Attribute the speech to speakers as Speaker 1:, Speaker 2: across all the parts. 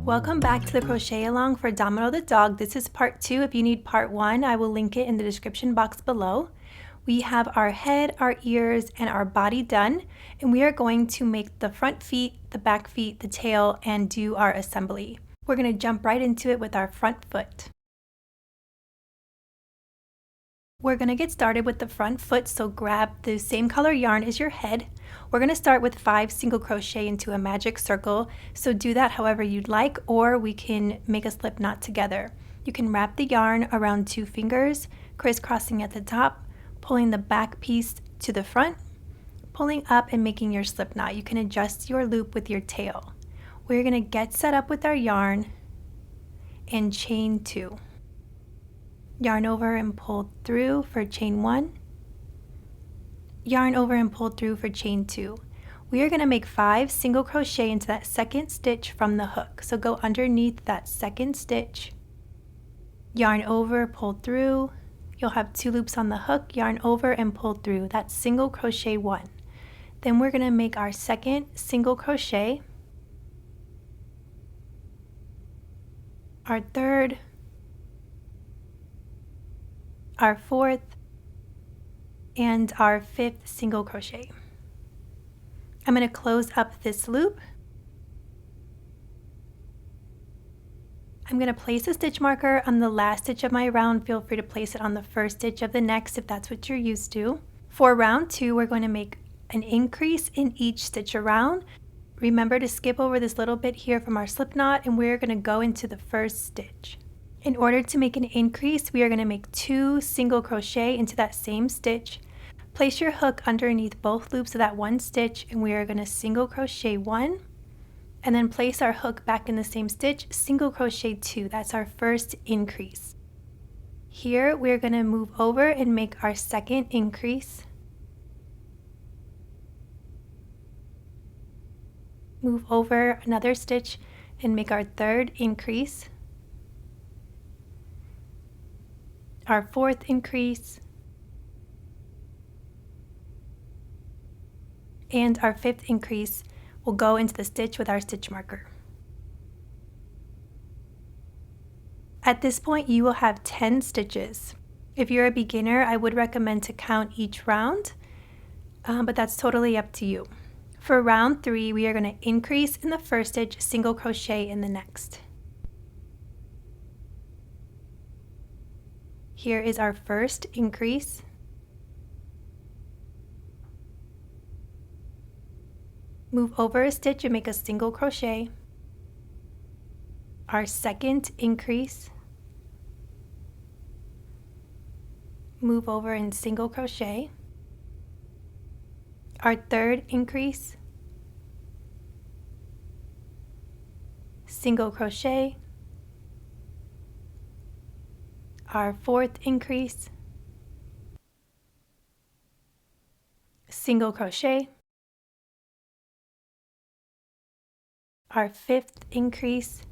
Speaker 1: Welcome back to the crochet along for Domino the Dog. This is part 2. If you need part 1, I will link it in the description box below. We have our head, our ears, and our body done, and we are going to make the front feet, the back feet, the tail, and do our assembly. We're going to jump right into it with our front foot. We're going to get started with the front foot, so grab the same color yarn as your head. We're going to start with 5 single crochet into a magic circle, so do that however you'd like, or we can make a slip knot together. You can wrap the yarn around 2 fingers, crisscrossing at the top, pulling the back piece to the front, pulling up and making your slip knot. You can adjust your loop with your tail. We're going to get set up with our yarn and chain 2. Yarn over and pull through for chain 1. Yarn over and pull through for chain 2. We are going to make 5 single crochet into that second stitch from the hook. So go underneath that second stitch, yarn over, pull through. You'll have 2 loops on the hook, yarn over and pull through. That's single crochet 1. Then we're going to make our second single crochet, our third, our fourth, and our 5th single crochet. I'm going to close up this loop. I'm going to place a stitch marker on the last stitch of my round. Feel free to place it on the first stitch of the next if that's what you're used to. For round 2, we're going to make an increase in each stitch around. Remember to skip over this little bit here from our slip knot, and we're going to go into the first stitch. In order to make an increase, we are going to make 2 single crochet into that same stitch. Place your hook underneath both loops of that one stitch, and we are going to single crochet 1, and then place our hook back in the same stitch, single crochet 2. That's our first increase. Here we're going to move over and make our second increase. Move over another stitch and make our third increase. Our fourth increase, and our 5th increase will go into the stitch with our stitch marker. At this point you will have 10 stitches. If you're a beginner, I would recommend to count each round, but that's totally up to you. For round 3, we are going to increase in the first stitch, single crochet in the next. Here is our first increase. Move over a stitch and make a single crochet. Our second increase. Move over and single crochet. Our third increase. Single crochet. Our fourth increase, single crochet, our 5th increase,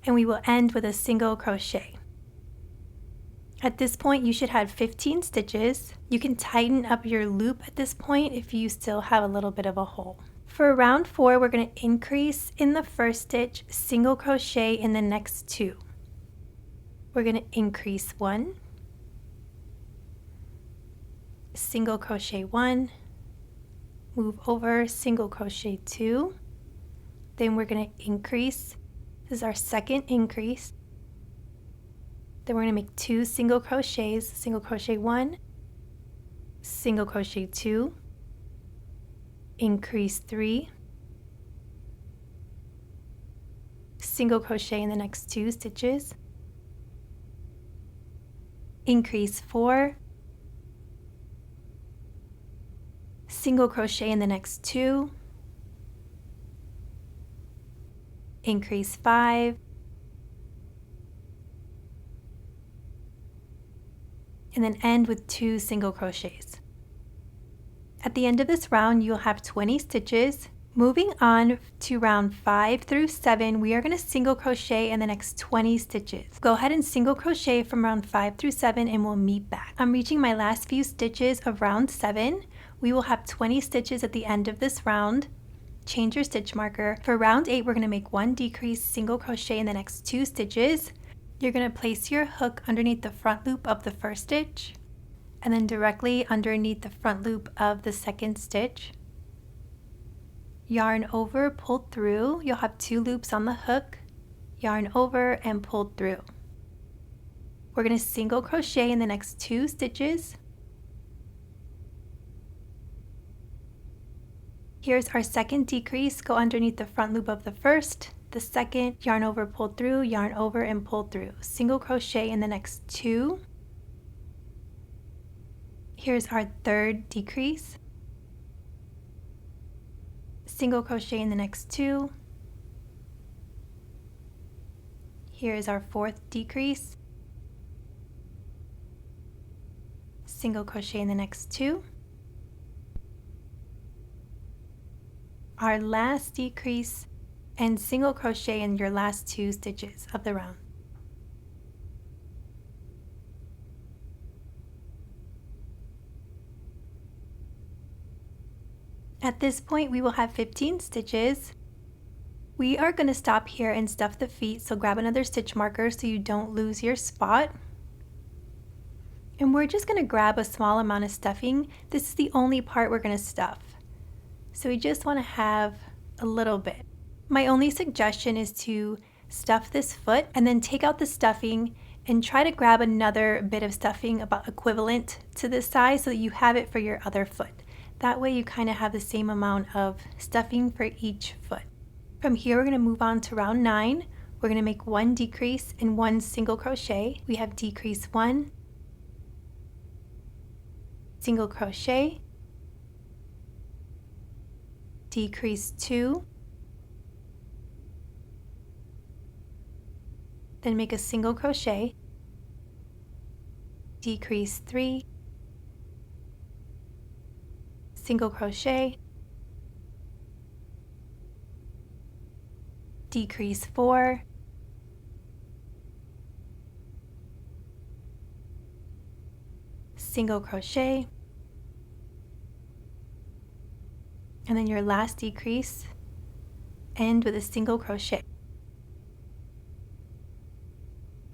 Speaker 1: and we will end with a single crochet. At this point you should have 15 stitches. You can tighten up your loop at this point if you still have a little bit of a hole. For round 4, we're going to increase in the first stitch, single crochet in the next 2. We're going to increase 1, single crochet 1, move over, single crochet 2, then we're going to increase. This is our second increase. Then we're going to make 2 single crochets, single crochet 1, single crochet 2, increase 3, single crochet in the next 2 stitches, increase 4, single crochet in the next 2, increase 5, and then end with 2 single crochets. At the end of this round you'll have 20 stitches. Moving on to round 5 through 7, we are going to single crochet in the next 20 stitches. Go ahead and single crochet from round 5 through 7 and we'll meet back. I'm reaching my last few stitches of round 7. We will have 20 stitches at the end of this round. change your stitch marker. For round 8, we're going to make 1 decrease, single crochet in the next 2 stitches. You're going to place your hook underneath the front loop of the first stitch and then directly underneath the front loop of the second stitch. Yarn over, pull through. You'll have 2 loops on the hook. Yarn over and pull through. We're going to single crochet in the next 2 stitches. Here's our second decrease. Go underneath the front loop of the first, the second, yarn over, pull through, yarn over and pull through. Single crochet in the next 2. Here's our third decrease. Single crochet in the next 2. Here is our fourth decrease. Single crochet in the next 2. Our last decrease and single crochet in your last 2 stitches of the round. At this point, we will have 15 stitches. We are going to stop here and stuff the feet, so grab another stitch marker so you don't lose your spot. And we're just going to grab a small amount of stuffing. This is the only part we're going to stuff. So we just want to have a little bit. My only suggestion is to stuff this foot and then take out the stuffing and try to grab another bit of stuffing about equivalent to this size so that you have it for your other foot. That way you kind of have the same amount of stuffing for each foot. From here, we're going to move on to round 9. We're going to make 1 decrease and 1 single crochet. We have decrease 1, single crochet, decrease 2, then make a single crochet, decrease 3, single crochet, decrease 4, single crochet, and then your last decrease, end with a single crochet.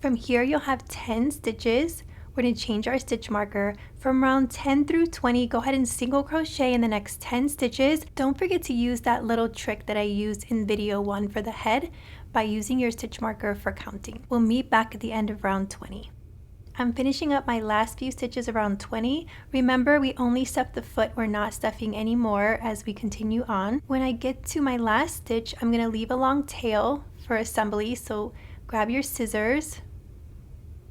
Speaker 1: From here, you'll have 10 stitches. We're going to change our stitch marker. From round 10 through 20, go ahead and single crochet in the next 10 stitches. Don't forget to use that little trick that I used in video 1 for the head by using your stitch marker for counting. We'll meet back at the end of round 20. I'm finishing up my last few stitches around 20. Remember, we only stuffed the foot, we're not stuffing anymore as we continue on. When I get to my last stitch, I'm going to leave a long tail for assembly, so grab your scissors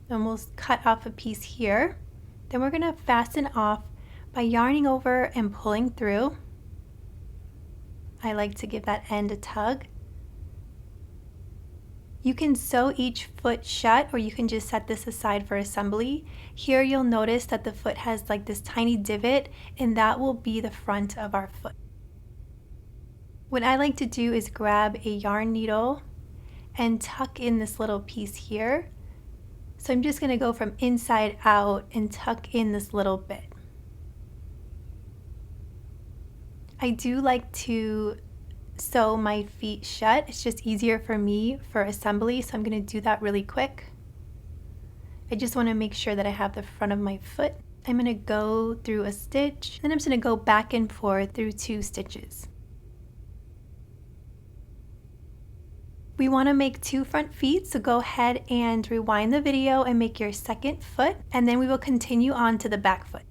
Speaker 1: and we'll cut off a piece here. Then we're going to fasten off by yarning over and pulling through. I like to give that end a tug. You can sew each foot shut, or you can just set this aside for assembly. Here you'll notice that the foot has like this tiny divot, and that will be the front of our foot. What I like to do is grab a yarn needle and tuck in this little piece here. So I'm just going to go from inside out and tuck in this little bit. I do like to sew my feet shut. It's just easier for me for assembly, so I'm going to do that really quick. I just want to make sure that I have the front of my foot. I'm going to go through a stitch, then I'm just going to go back and forth through 2 stitches. We want to make 2 front feet, so go ahead and rewind the video and make your second foot, and then we will continue on to the back foot.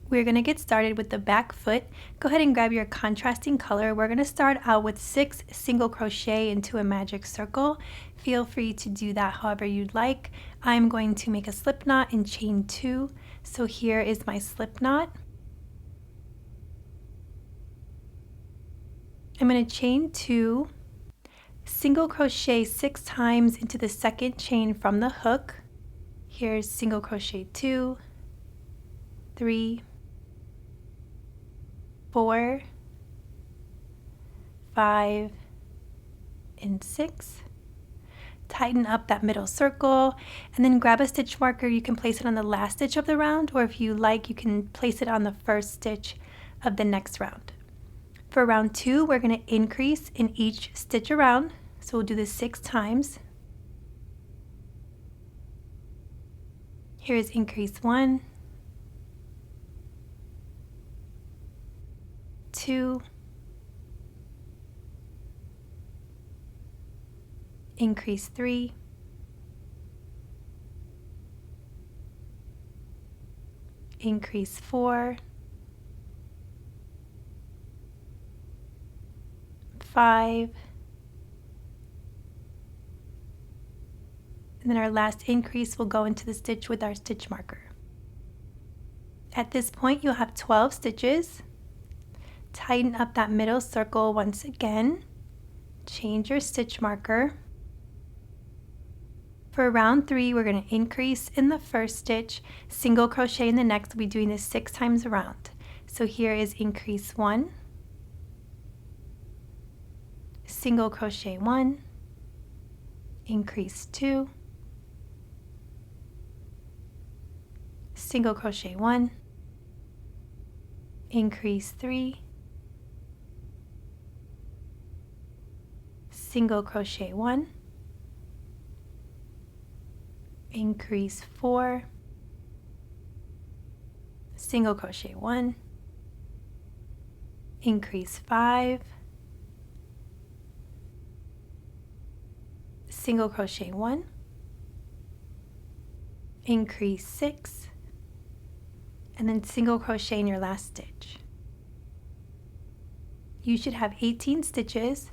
Speaker 1: We're going to get started with the back foot. Go ahead and grab your contrasting color. We're going to start out with 6 single crochet into a magic circle. Feel free to do that however you'd like. I'm going to make a slip knot and chain 2. So here is my slip knot. I'm going to chain 2, single crochet 6 times into the second chain from the hook. Here's single crochet 2, 3, 4, 5, and 6. Tighten up that middle circle and then grab a stitch marker. You can place it on the last stitch of the round, or if you like, you can place it on the first stitch of the next round. For round 2, we're going to increase in each stitch around. So we'll do this 6 times. Here is increase 1, 2, increase 3, increase 4, 5, and then our last increase will go into the stitch with our stitch marker. At this point, you'll have 12 stitches. Tighten up that middle circle once again. Change your stitch marker. For round 3, we're going to increase in the first stitch, single crochet in the next. We'll be doing this 6 times around. So here is increase 1, single crochet 1, increase 2, single crochet 1, increase 3, single crochet 1, increase 4, single crochet 1, increase 5, single crochet 1, increase 6, and then single crochet in your last stitch. You should have 18 stitches.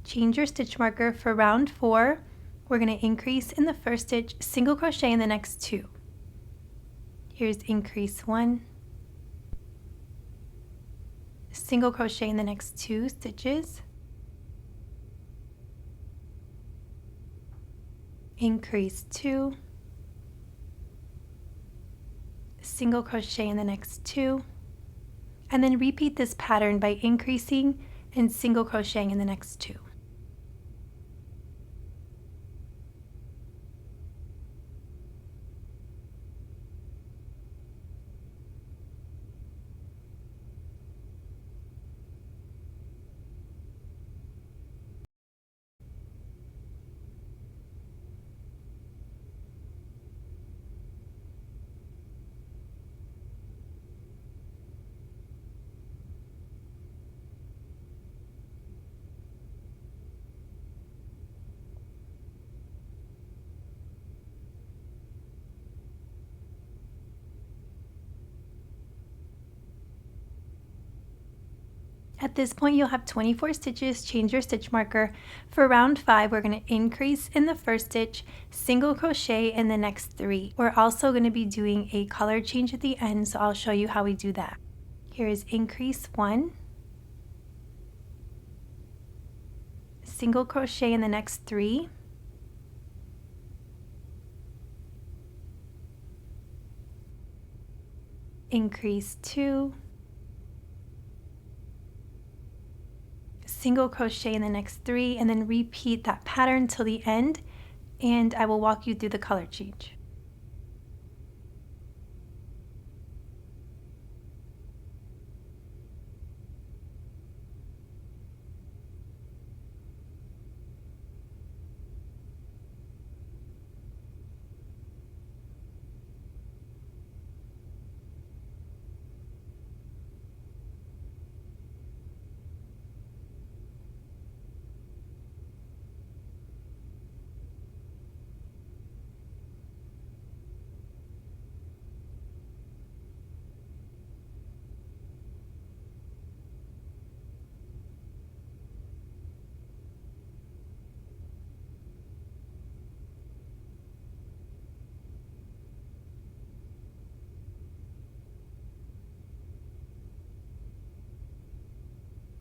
Speaker 1: Change your stitch marker. For round 4, we're going to increase in the first stitch, single crochet in the next 2. Here's increase 1, single crochet in the next 2 stitches, increase 2, single crochet in the next 2, and then repeat this pattern by increasing and single crocheting in the next 2. At this point, you'll have 24 stitches. Change your stitch marker. For round 5, we're going to increase in the first stitch, single crochet in the next 3. We're also going to be doing a color change at the end, so I'll show you how we do that. Here is increase 1, single crochet in the next 3, increase 2, single crochet in the next 3, and then repeat that pattern till the end, and I will walk you through the color change.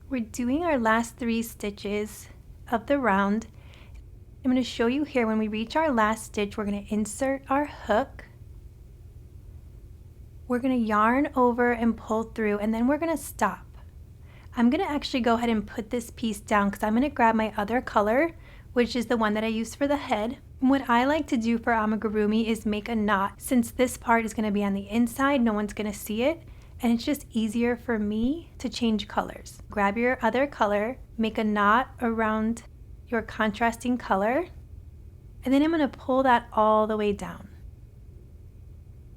Speaker 1: We're doing our last 3 stitches of the round. I'm going to show you here when we reach our last stitch, we're going to insert our hook. We're going to yarn over and pull through, and then we're going to stop. I'm going to actually go ahead and put this piece down because I'm going to grab my other color, which is the one that I used for the head. And what I like to do for amigurumi is make a knot. Since this part is going to be on the inside, no one's going to see it. and it's just easier for me to change colors. Grab your other color, make a knot around your contrasting color, and then I'm going to pull that all the way down.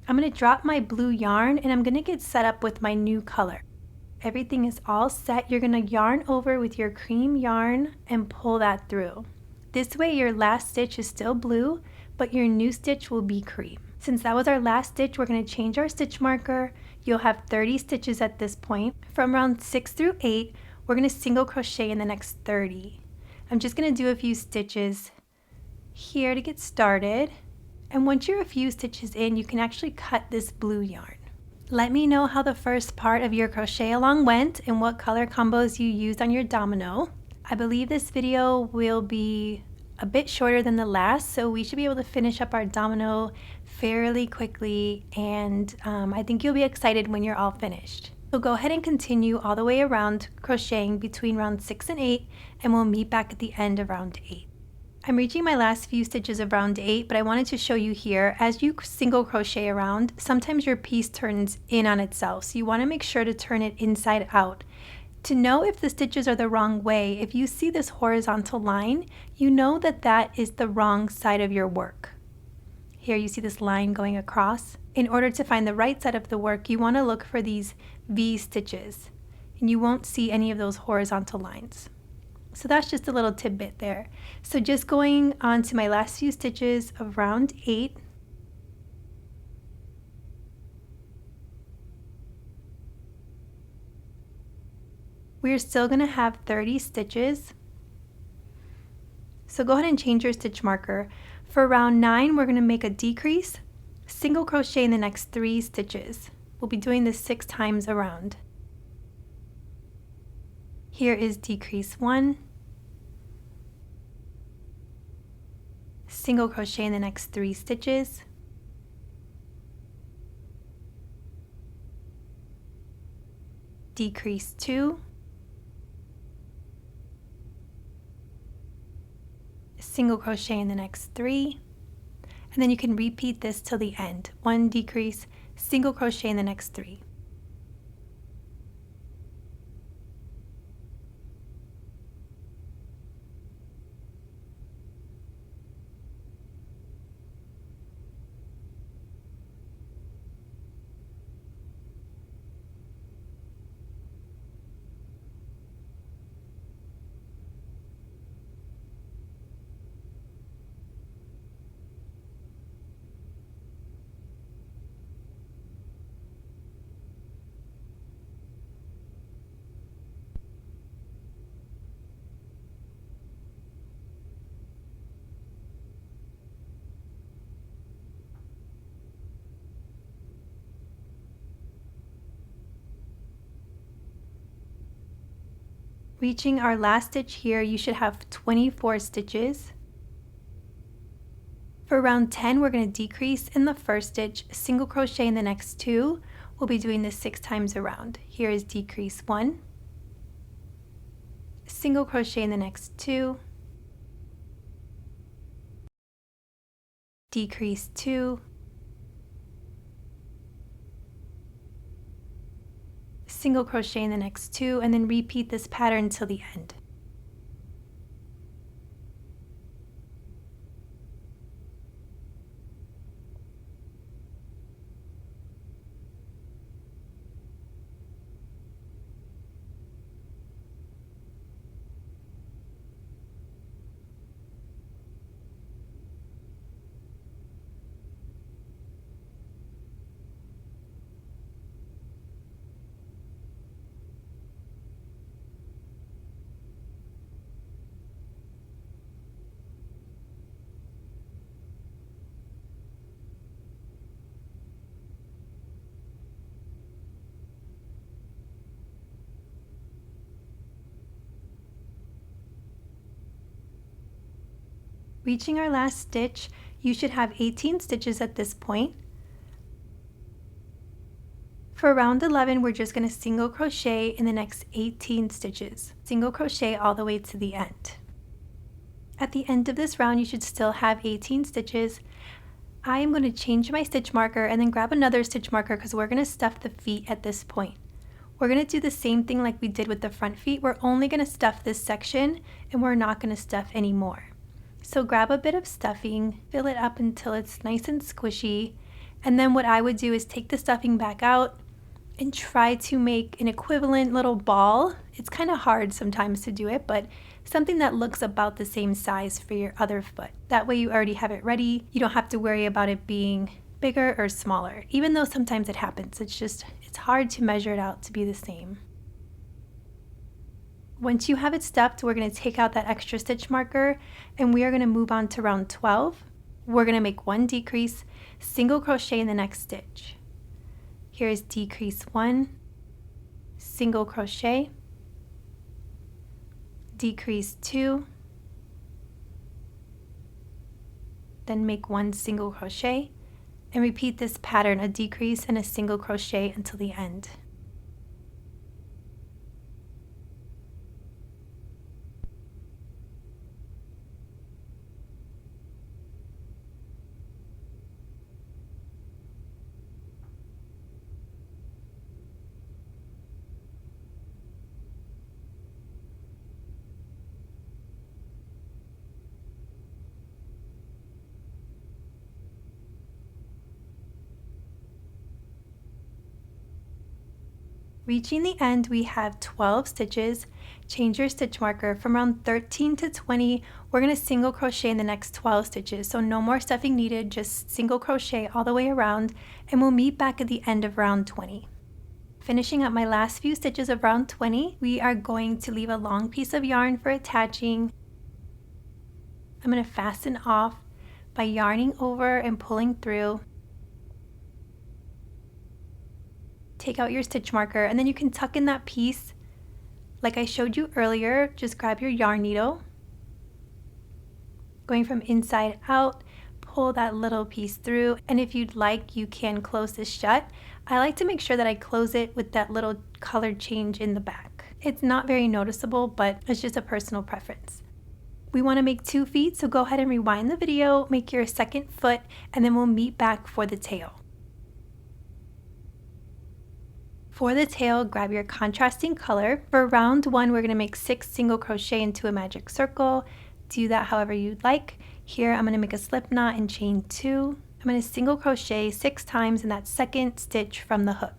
Speaker 1: I'm going to drop my blue yarn and I'm going to get set up with my new color. Everything is all set. You're going to yarn over with your cream yarn and pull that through. This way your last stitch is still blue, but your new stitch will be cream. Since that was our last stitch, we're going to change our stitch marker. You'll have 30 stitches at this point. From round 6 through 8, we're going to single crochet in the next 30. I'm just going to do a few stitches here to get started. And once you're a few stitches in, you can actually cut this blue yarn. Let me know how the first part of your crochet along went and what color combos you used on your domino. I believe this video will be a bit shorter than the last, so we should be able to finish up our domino fairly quickly, and I think you'll be excited when you're all finished. So go ahead and continue all the way around crocheting between round 6 and 8, and we'll meet back at the end of round 8. I'm reaching my last few stitches of round 8, but I wanted to show you here, as you single crochet around, sometimes your piece turns in on itself, so you want to make sure to turn it inside out. To know if the stitches are the wrong way, if you see this horizontal line, you know that that is the wrong side of your work. Here you see this line going across. In order to find the right side of the work, you want to look for these V stitches, and you won't see any of those horizontal lines. So that's just a little tidbit there. So just going on to my last few stitches of round 8. We're still going to have 30 stitches. So go ahead and change your stitch marker. For round 9, we're going to make a decrease, single crochet in the next 3 stitches. We'll be doing this 6 times around. Here is decrease 1, single crochet in the next 3 stitches, decrease 2, single crochet in the next 3, and then you can repeat this till the end. 1 decrease, single crochet in the next 3. Reaching our last stitch here, you should have 24 stitches. For round 10, we're going to decrease in the first stitch, single crochet in the next 2. We'll be doing this 6 times around. Here is decrease 1, single crochet in the next 2, decrease 2, single crochet in the next 2, and then repeat this pattern till the end. Reaching our last stitch, you should have 18 stitches at this point. For round 11, we're just going to single crochet in the next 18 stitches. Single crochet all the way to the end. At the end of this round, you should still have 18 stitches. I am going to change my stitch marker and then grab another stitch marker because we're going to stuff the feet at this point. We're going to do the same thing like we did with the front feet. We're only going to stuff this section and we're not going to stuff anymore. So grab a bit of stuffing, fill it up until it's nice and squishy, and then what I would do is take the stuffing back out and try to make an equivalent little ball. It's kind of hard sometimes to do it, but something that looks about the same size for your other foot. That way you already have it ready. You don't have to worry about it being bigger or smaller, even though sometimes it happens. It's hard to measure it out to be the same. Once you have it stuffed, we're going to take out that extra stitch marker and we are going to move on to round 12. We're going to make one decrease, single crochet in the next stitch. Here is decrease 1, single crochet, decrease 2, then make one single crochet, and repeat this pattern, a decrease and a single crochet until the end. Reaching the end, we have 12 stitches. Change your stitch marker. From round 13 to 20, we're going to single crochet in the next 12 stitches. So no more stuffing needed, just single crochet all the way around, and we'll meet back at the end of round 20. Finishing up my last few stitches of round 20, we are going to leave a long piece of yarn for attaching. I'm going to fasten off by yarning over and pulling through. Take out your stitch marker and then you can tuck in that piece like I showed you earlier. Just grab your yarn needle, going from inside out, pull that little piece through, and if you'd like you can close this shut. I like to make sure that I close it with that little color change in the back. It's not very noticeable, but it's just a personal preference. We want to make 2 feet, so go ahead and rewind the video, make your second foot, and then we'll meet back for the tail. For the tail, grab your contrasting color. For round 1, we're going to make 6 single crochet into a magic circle. Do that however you'd like. Here I'm going to make a slip knot and chain 2. I'm going to single crochet 6 times in that second stitch from the hook.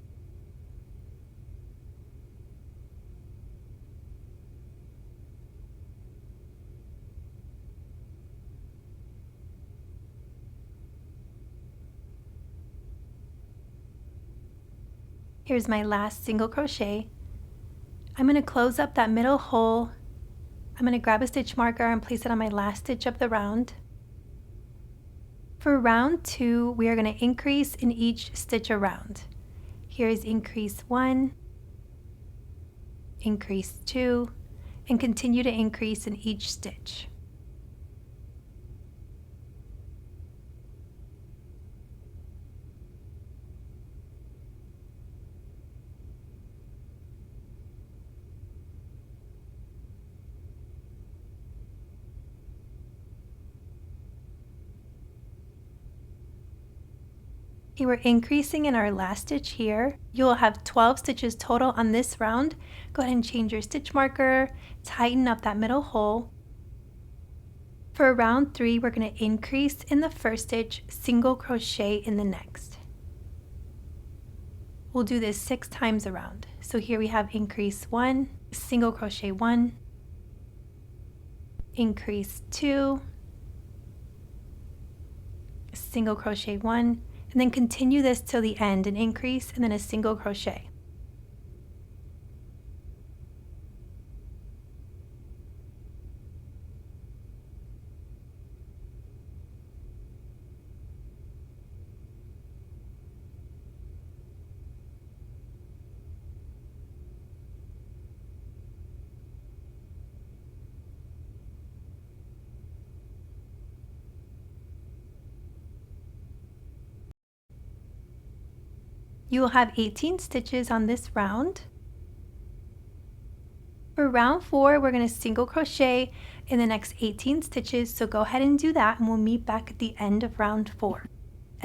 Speaker 1: Here's my last single crochet. I'm going to close up that middle hole. I'm going to grab a stitch marker and place it on my last stitch of the round. For round 2, we are going to increase in each stitch around. Here is increase 1, increase 2, and continue to increase in each stitch. Okay, we're increasing in our last stitch here. You will have 12 stitches total on this round. Go ahead and change your stitch marker, tighten up that middle hole. For round 3, we're going to increase in the first stitch, single crochet in the next. We'll do this 6 times around. So here we have increase 1, single crochet 1, increase 2, single crochet 1, and then continue this till the end, an increase and then a single crochet. You will have 18 stitches on this round. For round 4, we're going to single crochet in the next 18 stitches, so go ahead and do that and we'll meet back at the end of round 4.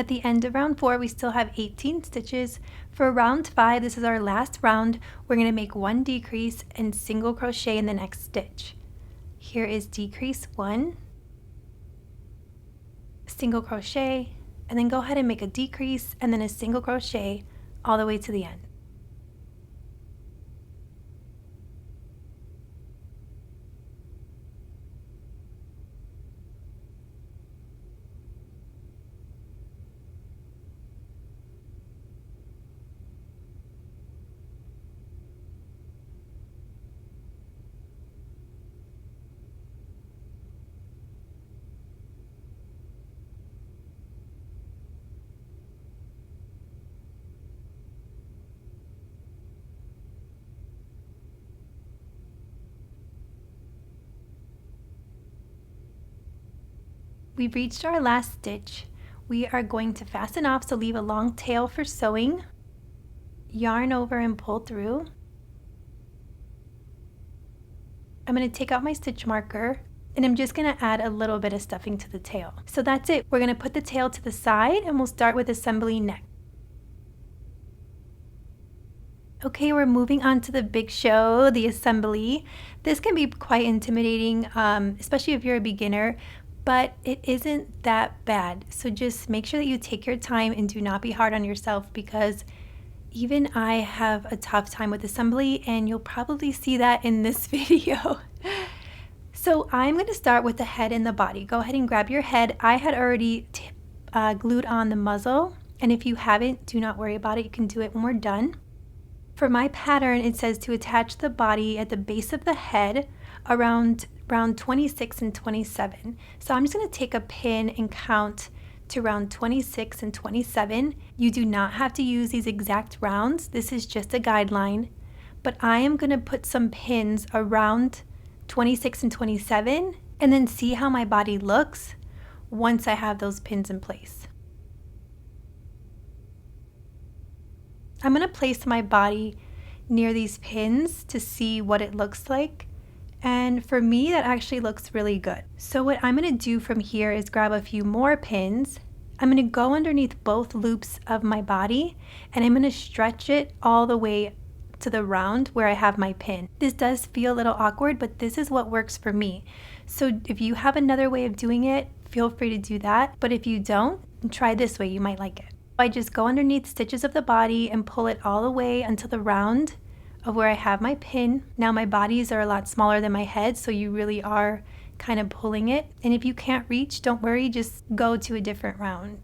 Speaker 1: At the end of round 4, we still have 18 stitches. For round 5, this is our last round, we're going to make 1 decrease and single crochet in the next stitch. Here is decrease 1, single crochet, and then go ahead and make a decrease and then a single crochet all the way to the end. We've reached our last stitch. We are going to fasten off, so leave a long tail for sewing. Yarn over and pull through. I'm going to take out my stitch marker and I'm just going to add a little bit of stuffing to the tail. So that's it. We're going to put the tail to the side and we'll start with assembly next. Okay, we're moving on to the big show, the assembly. This can be quite intimidating, especially if you're a beginner, but it isn't that bad. So just make sure that you take your time and do not be hard on yourself, because even I have a tough time with assembly, and you'll probably see that in this video. So I'm going to start with the head and the body. Go ahead and grab your head. I had already glued on the muzzle, and if you haven't, do not worry about it. You can do it when we're done. For my pattern, it says to attach the body at the base of the head around 26 and 27. So I'm just going to take a pin and count to round 26 and 27. You do not have to use these exact rounds. This is just a guideline. But I am going to put some pins around 26 and 27 and then see how my body looks once I have those pins in place. I'm going to place my body near these pins to see what it looks like. And for me, that actually looks really good. So what I'm going to do from here is grab a few more pins. I'm going to go underneath both loops of my body and I'm going to stretch it all the way to the round where I have my pin. This does feel a little awkward, but this is what works for me. So if you have another way of doing it, feel free to do that. But if you don't, try this way, you might like it. I just go underneath stitches of the body and pull it all the way until the round of where I have my pin. Now my bodies are a lot smaller than my head, so you really are kind of pulling it. And if you can't reach, don't worry, just go to a different round.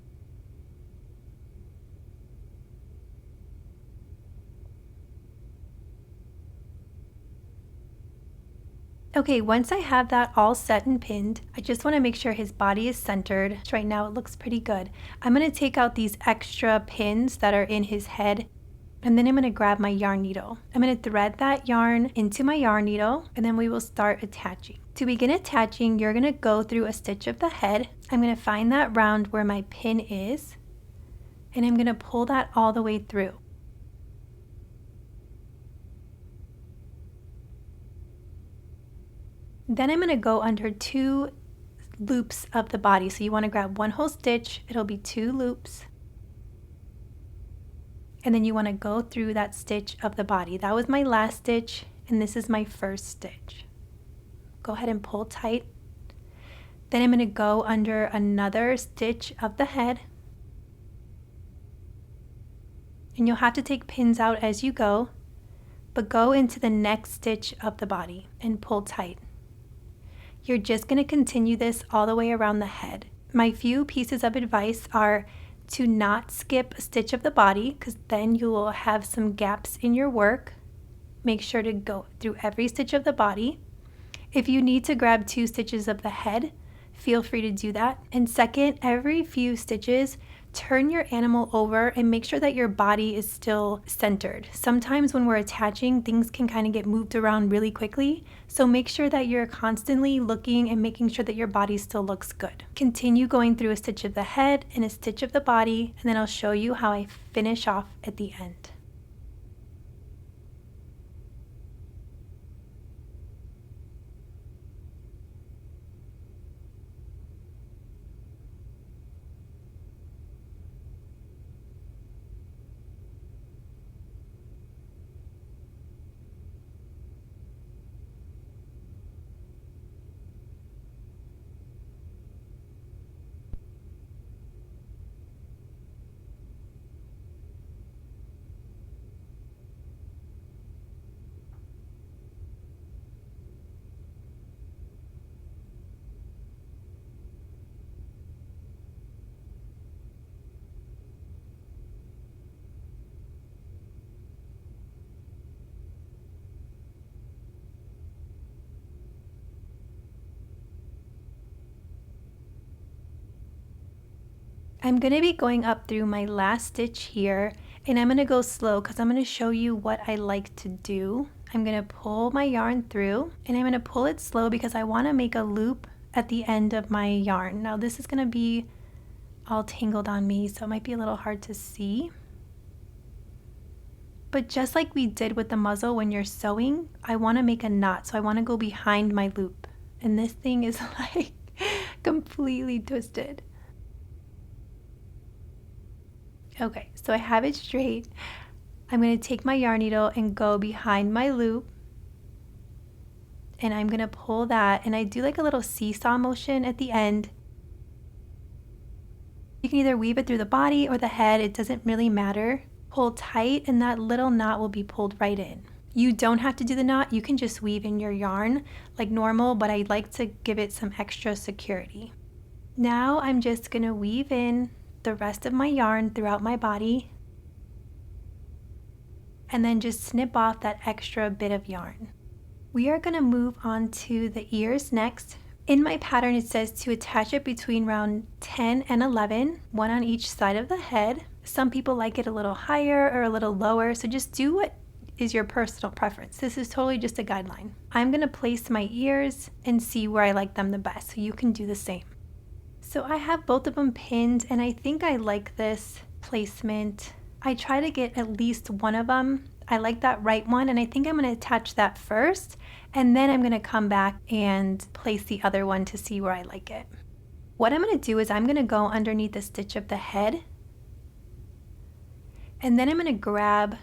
Speaker 1: Okay, once I have that all set and pinned, I just want to make sure his body is centered. Right now it looks pretty good. I'm going to take out these extra pins that are in his head, and then I'm going to grab my yarn needle. I'm going to thread that yarn into my yarn needle, and then we will start attaching. To begin attaching, you're going to go through a stitch of the head. I'm going to find that round where my pin is, and I'm going to pull that all the way through. Then I'm going to go under 2 loops of the body. So you want to grab 1 whole stitch, it'll be 2 loops. And then you want to go through that stitch of the body. That was my last stitch, and this is my first stitch. Go ahead and pull tight. Then I'm going to go under another stitch of the head. And you'll have to take pins out as you go, but go into the next stitch of the body and pull tight. You're just going to continue this all the way around the head. My few pieces of advice are to not skip a stitch of the body, because then you will have some gaps in your work. Make sure to go through every stitch of the body. If you need to grab 2 stitches of the head, feel free to do that. And second, every few stitches, turn your animal over and make sure that your body is still centered. Sometimes when we're attaching, things can kind of get moved around really quickly. So make sure that you're constantly looking and making sure that your body still looks good. Continue going through a stitch of the head and a stitch of the body, and then I'll show you how I finish off at the end. I'm going to be going up through my last stitch here, and I'm going to go slow because I'm going to show you what I like to do. I'm going to pull my yarn through, and I'm going to pull it slow because I want to make a loop at the end of my yarn. Now this is going to be all tangled on me, so it might be a little hard to see. But just like we did with the muzzle when you're sewing, I want to make a knot, so I want to go behind my loop. And this thing is like completely twisted. Okay, so I have it straight. I'm going to take my yarn needle and go behind my loop. And I'm going to pull that, and I do like a little seesaw motion at the end. You can either weave it through the body or the head, it doesn't really matter. Pull tight and that little knot will be pulled right in. You don't have to do the knot, you can just weave in your yarn like normal, but I like to give it some extra security. Now I'm just going to weave in the rest of my yarn throughout my body and then just snip off that extra bit of yarn. We are going to move on to the ears next. In my pattern it says to attach it between round 10 and 11, one on each side of the head. Some people like it a little higher or a little lower, so just do what is your personal preference. This is totally just a guideline. I'm going to place my ears and see where I like them the best, so you can do the same. So I have both of them pinned, and I think I like this placement. I try to get at least one of them. I like that right one, and I think I'm going to attach that first, and then I'm going to come back and place the other one to see where I like it. What I'm going to do is I'm going to go underneath the stitch of the head, and then I'm going to grab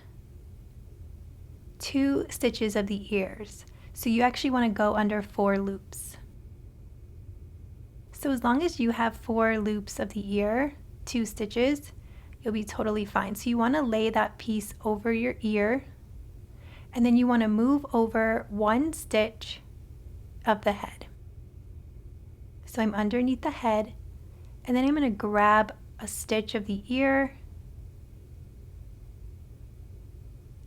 Speaker 1: 2 stitches of the ears. So you actually want to go under 4 loops. So as long as you have 4 loops of the ear, 2 stitches, you'll be totally fine. So you want to lay that piece over your ear, and then you want to move over 1 stitch of the head. So I'm underneath the head, and then I'm going to grab a stitch of the ear,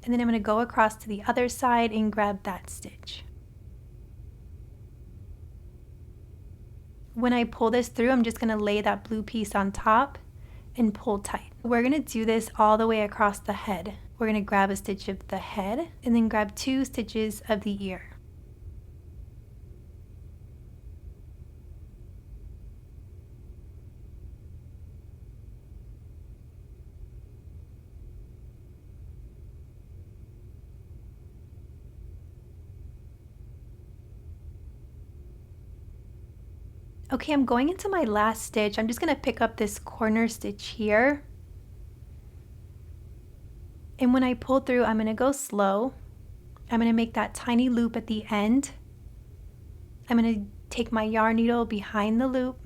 Speaker 1: and then I'm going to go across to the other side and grab that stitch. When I pull this through, I'm just going to lay that blue piece on top and pull tight. We're going to do this all the way across the head. We're going to grab a stitch of the head and then grab 2 stitches of the ear. Okay, I'm going into my last stitch. I'm just going to pick up this corner stitch here. And when I pull through, I'm going to go slow. I'm going to make that tiny loop at the end. I'm going to take my yarn needle behind the loop.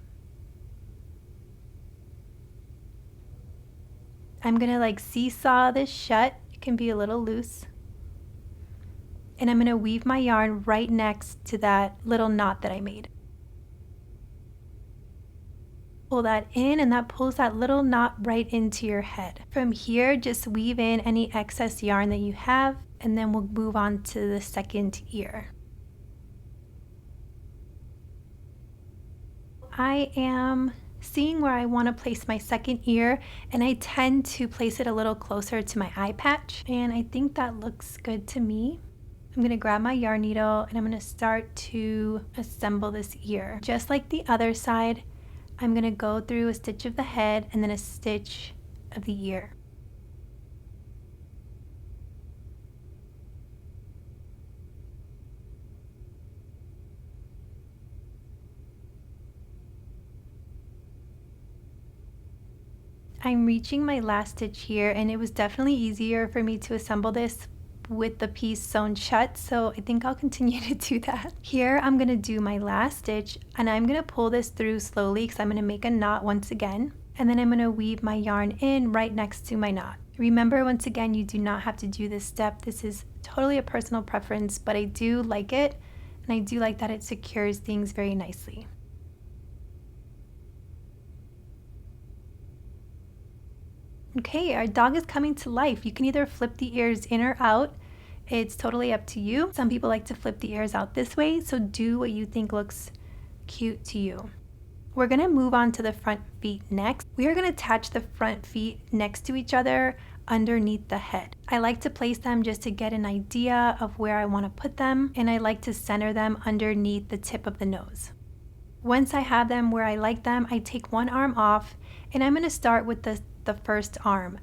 Speaker 1: I'm going to like seesaw this shut. It can be a little loose. And I'm going to weave my yarn right next to that little knot that I made. Pull that in, and that pulls that little knot right into your head. From here, just weave in any excess yarn that you have, and then we'll move on to the second ear. I am seeing where I want to place my second ear, and I tend to place it a little closer to my eye patch, and I think that looks good to me. I'm going to grab my yarn needle, and I'm going to start to assemble this ear. Just like the other side, I'm going to go through a stitch of the head and then a stitch of the ear. I'm reaching my last stitch here, and it was definitely easier for me to assemble this with the piece sewn shut, so I think I'll continue to do that. Here I'm going to do my last stitch, and I'm going to pull this through slowly because I'm going to make a knot once again, and then I'm going to weave my yarn in right next to my knot. Remember, once again, you do not have to do this step. This is totally a personal preference, but I do like it, and I do like that it secures things very nicely. Okay, our dog is coming to life. You can either flip the ears in or out. It's totally up to you. Some people like to flip the ears out this way, so do what you think looks cute to you. We're going to move on to the front feet next. We are going to attach the front feet next to each other underneath the head. I like to place them just to get an idea of where I want to put them, and I like to center them underneath the tip of the nose. Once I have them where I like them, I take one arm off, and I'm going to start with the first arm.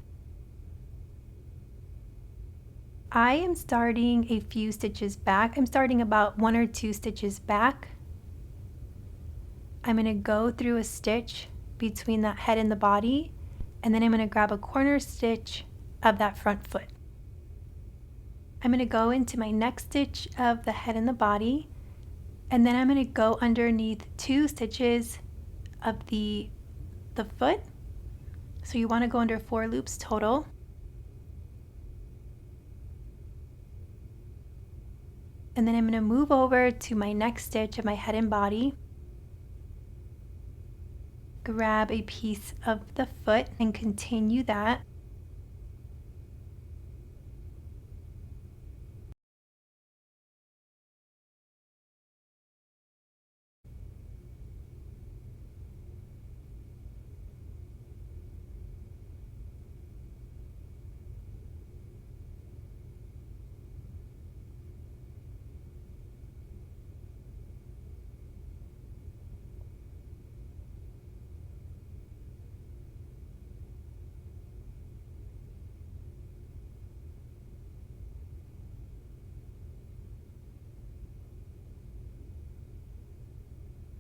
Speaker 1: I am starting a few stitches back. I'm starting about 1 or 2 stitches back. I'm going to go through a stitch between that head and the body, and then I'm going to grab a corner stitch of that front foot. I'm going to go into my next stitch of the head and the body, and then I'm going to go underneath 2 stitches of the foot. So you want to go under 4 loops total. And then I'm going to move over to my next stitch of my head and body. Grab a piece of the foot and continue that.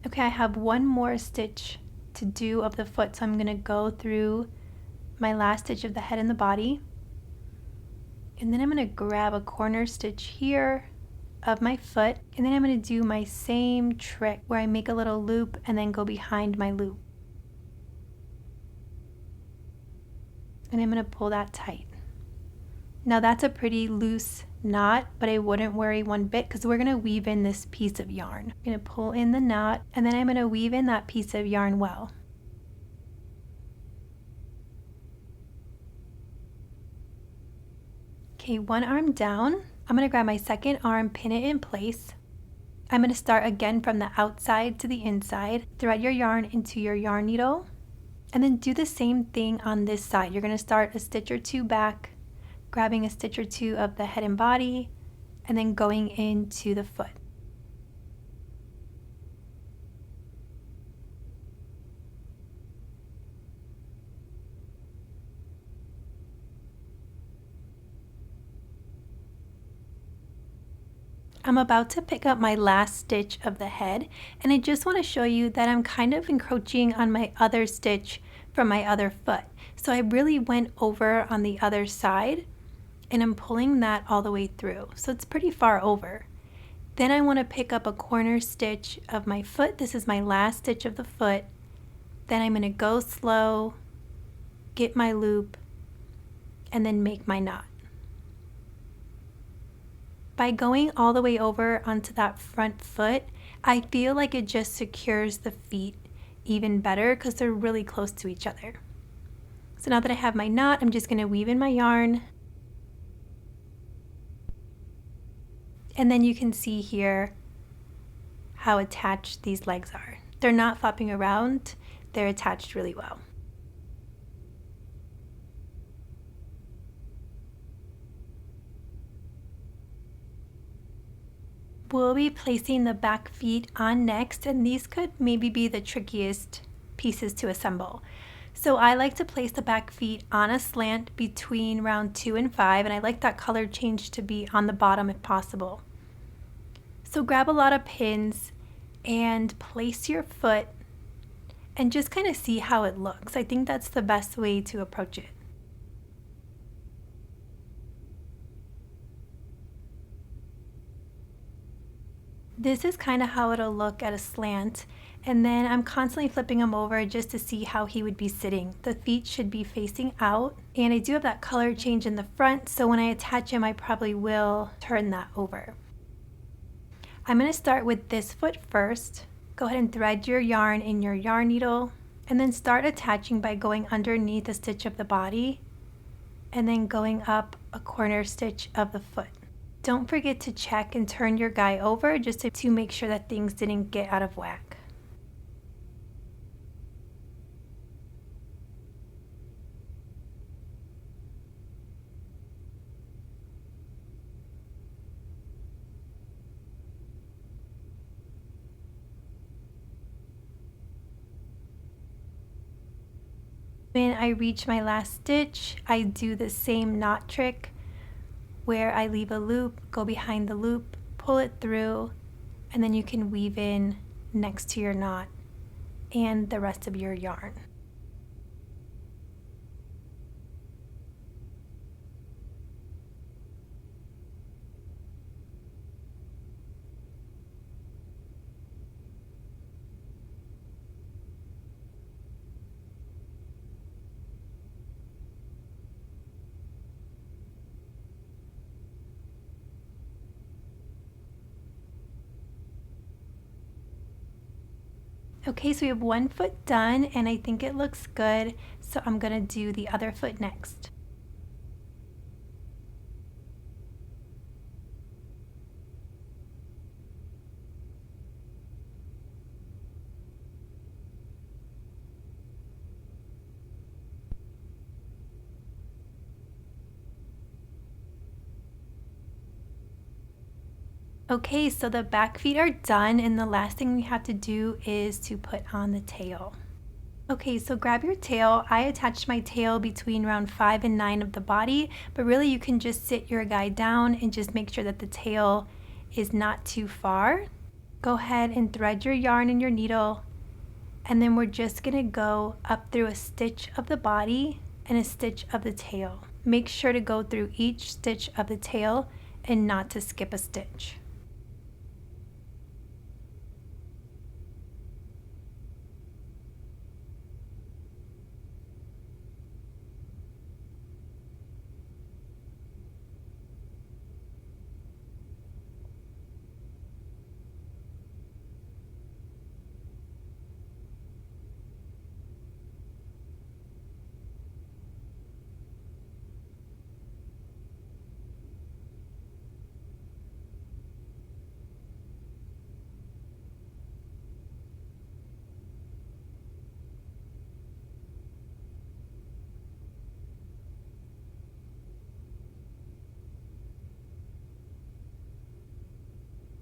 Speaker 1: Okay, I have one more stitch to do of the foot, so I'm going to go through my last stitch of the head and the body, and then I'm going to grab a corner stitch here of my foot, and then I'm going to do my same trick where I make a little loop and then go behind my loop, and I'm going to pull that tight. Now that's a pretty loose knot, but I wouldn't worry one bit because we're going to weave in this piece of yarn. I'm going to pull in the knot, and then I'm going to weave in that piece of yarn well. Okay, one arm down. I'm going to grab my second arm, pin it in place. I'm going to start again from the outside to the inside. Thread your yarn into your yarn needle, and then do the same thing on this side. You're going to start a stitch or 2 back, grabbing a stitch or 2 of the head and body, and then going into the foot. I'm about to pick up my last stitch of the head, and I just want to show you that I'm kind of encroaching on my other stitch from my other foot. So I really went over on the other side, and I'm pulling that all the way through. So it's pretty far over. Then I want to pick up a corner stitch of my foot. This is my last stitch of the foot. Then I'm going to go slow, get my loop, and then make my knot. By going all the way over onto that front foot, I feel like it just secures the feet even better because they're really close to each other. So now that I have my knot, I'm just going to weave in my yarn. And then you can see here how attached these legs are. They're not flopping around, they're attached really well. We'll be placing the back feet on next, and these could maybe be the trickiest pieces to assemble. So I like to place the back feet on a slant between round 2 and 5, and I like that color change to be on the bottom if possible. So grab a lot of pins and place your foot and just kind of see how it looks. I think that's the best way to approach it. This is kind of how it'll look at a slant, and then I'm constantly flipping them over just to see how he would be sitting. The feet should be facing out, and I do have that color change in the front, so when I attach him I probably will turn that over. I'm going to start with this foot first. Go ahead and thread your yarn in your yarn needle, and then start attaching by going underneath a stitch of the body and then going up a corner stitch of the foot. Don't forget to check and turn your guy over just to make sure that things didn't get out of whack. When I reach my last stitch, I do the same knot trick where I leave a loop, go behind the loop, pull it through, and then you can weave in next to your knot and the rest of your yarn. Okay, so we have one foot done and I think it looks good, so I'm gonna do the other foot next. Okay, so the back feet are done and the last thing we have to do is to put on the tail. Okay, so grab your tail. I attached my tail between round 5 and 9 of the body, but really you can just sit your guy down and just make sure that the tail is not too far. Go ahead and thread your yarn and your needle, and then we're just gonna go up through a stitch of the body and a stitch of the tail. Make sure to go through each stitch of the tail and not to skip a stitch.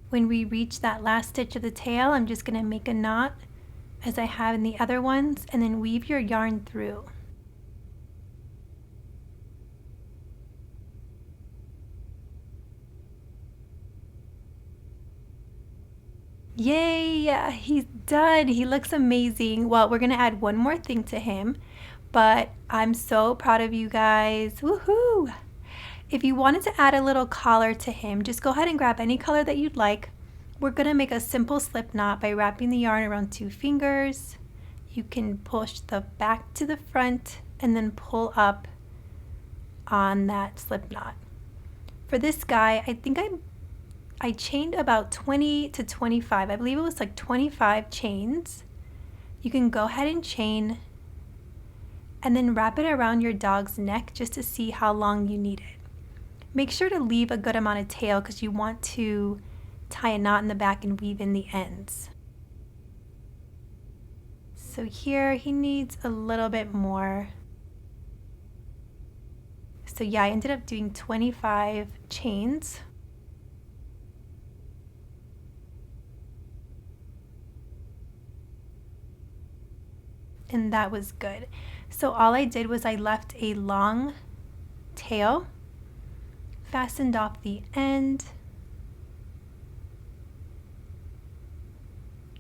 Speaker 1: When we reach that last stitch of the tail, I'm just going to make a knot as I have in the other ones and then weave your yarn through. Yay! He's done. He looks amazing. Well, we're going to add one more thing to him, but I'm so proud of you guys. Woohoo! If you wanted to add a little collar to him, just go ahead and grab any color that you'd like. We're going to make a simple slip knot by wrapping the yarn around 2 fingers. You can push the back to the front and then pull up on that slip knot. For this guy, I think I chained about 20 to 25. I believe it was like 25 chains. You can go ahead and chain and then wrap it around your dog's neck just to see how long you need it. Make sure to leave a good amount of tail because you want to tie a knot in the back and weave in the ends. So here he needs a little bit more. So yeah, I ended up doing 25 chains. And that was good. So all I did was I left a long tail, fastened off the end,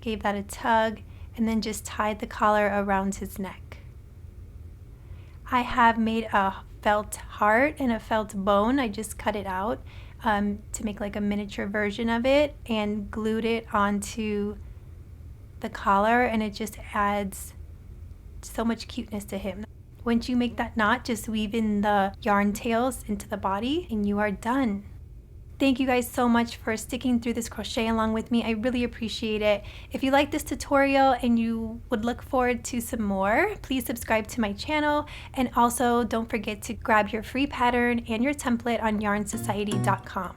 Speaker 1: gave that a tug, and then just tied the collar around his neck. I have made a felt heart and a felt bone. I just cut it out to make like a miniature version of it and glued it onto the collar, and it just adds so much cuteness to him. Once you make that knot, just weave in the yarn tails into the body and you are done. Thank you guys so much for sticking through this crochet along with me. I really appreciate it. If you like this tutorial and you would look forward to some more, please subscribe to my channel, and also don't forget to grab your free pattern and your template on yarnsociety.com.